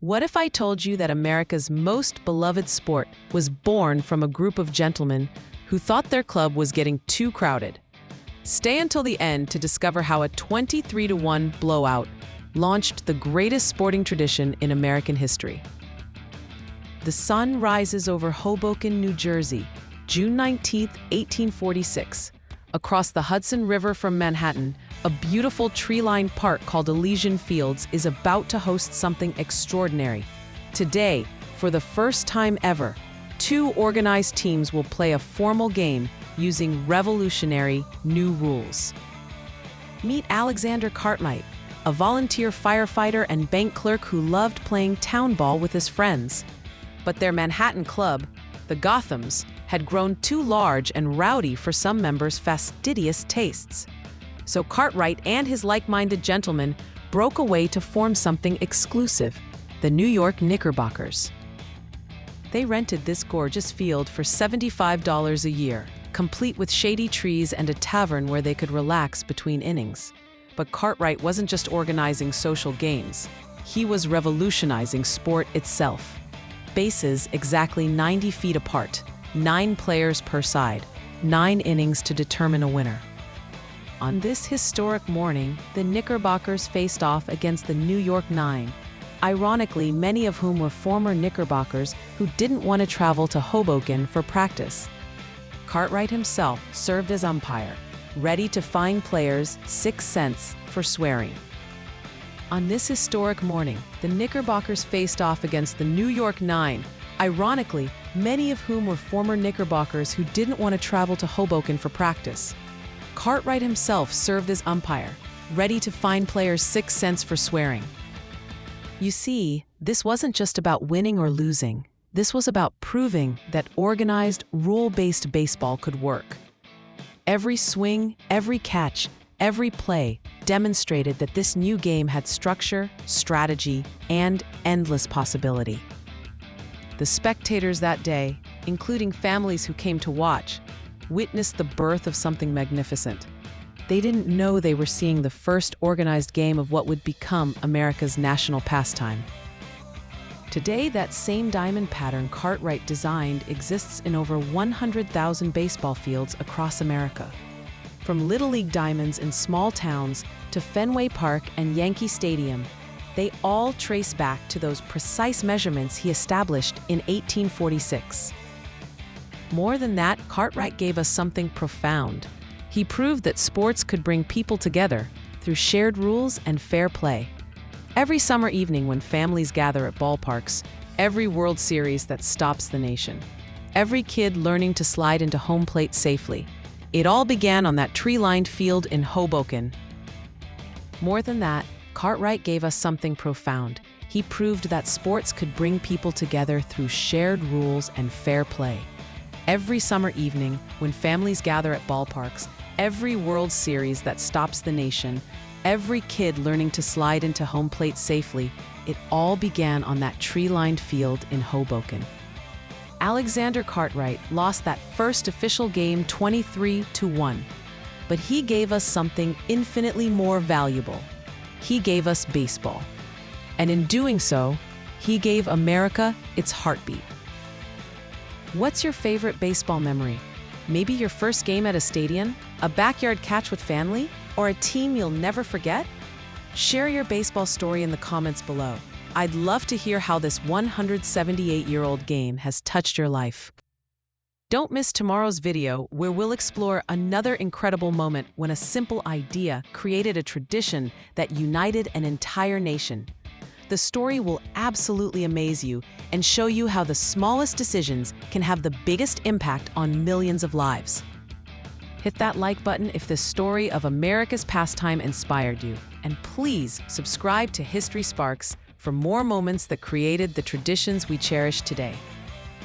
What if I told you that America's most beloved sport was born from a group of gentlemen who thought their club was getting too crowded? Stay until the end to discover how a 23-1 blowout launched the greatest sporting tradition in American history. The sun rises over Hoboken, New Jersey, June 19, 1846. Across the Hudson River from Manhattan, a beautiful tree-lined park called Elysian Fields is about to host something extraordinary. Today, for the first time ever, two organized teams will play a formal game using revolutionary new rules. Meet Alexander Cartwright, a volunteer firefighter and bank clerk who loved playing town ball with his friends. But their Manhattan club, the Gothams, had grown too large and rowdy for some members' fastidious tastes. So Cartwright and his like-minded gentlemen broke away to form something exclusive, the New York Knickerbockers. They rented this gorgeous field for $75 a year, complete with shady trees and a tavern where they could relax between innings. But Cartwright wasn't just organizing social games. He was revolutionizing sport itself. Bases exactly 90 feet apart, 9 players per side, 9 innings to determine a winner. On this historic morning, the Knickerbockers faced off against the New York Nine, ironically many of whom were former Knickerbockers who didn't want to travel to Hoboken for practice. Cartwright himself served as umpire, ready to fine players 6 cents for swearing. On this historic morning, the Knickerbockers faced off against the New York Nine, ironically many of whom were former Knickerbockers who didn't want to travel to Hoboken for practice. Cartwright himself served as umpire, ready to fine players 6 cents for swearing. You see, this wasn't just about winning or losing. This was about proving that organized, rule-based baseball could work. Every swing, every catch, every play demonstrated that this new game had structure, strategy, and endless possibility. The spectators that day, including families who came to watch, witnessed the birth of something magnificent. They didn't know they were seeing the first organized game of what would become America's national pastime. Today, that same diamond pattern Cartwright designed exists in over 100,000 baseball fields across America. From Little League diamonds in small towns to Fenway Park and Yankee Stadium, they all trace back to those precise measurements he established in 1846. More than that, Cartwright gave us something profound. He proved that sports could bring people together through shared rules and fair play. Every summer evening when families gather at ballparks, every World Series that stops the nation, every kid learning to slide into home plate safely, it all began on that tree-lined field in Hoboken. More than that, Cartwright gave us something profound. He proved that sports could bring people together through shared rules and fair play. Every summer evening, when families gather at ballparks, every World Series that stops the nation, every kid learning to slide into home plate safely, it all began on that tree-lined field in Hoboken. Alexander Cartwright lost that first official game 23-1, but he gave us something infinitely more valuable. He gave us baseball. And in doing so, he gave America its heartbeat. What's your favorite baseball memory? Maybe your first game at a stadium, a backyard catch with family, or a team you'll never forget? Share your baseball story in the comments below. I'd love to hear how this 178-year-old game has touched your life. Don't miss tomorrow's video where we'll explore another incredible moment when a simple idea created a tradition that united an entire nation. The story will absolutely amaze you and show you how the smallest decisions can have the biggest impact on millions of lives. Hit that like button if this story of America's pastime inspired you. And please subscribe to History Sparks for more moments that created the traditions we cherish today.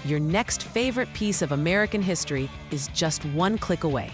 Your next favorite piece of American history is just one click away.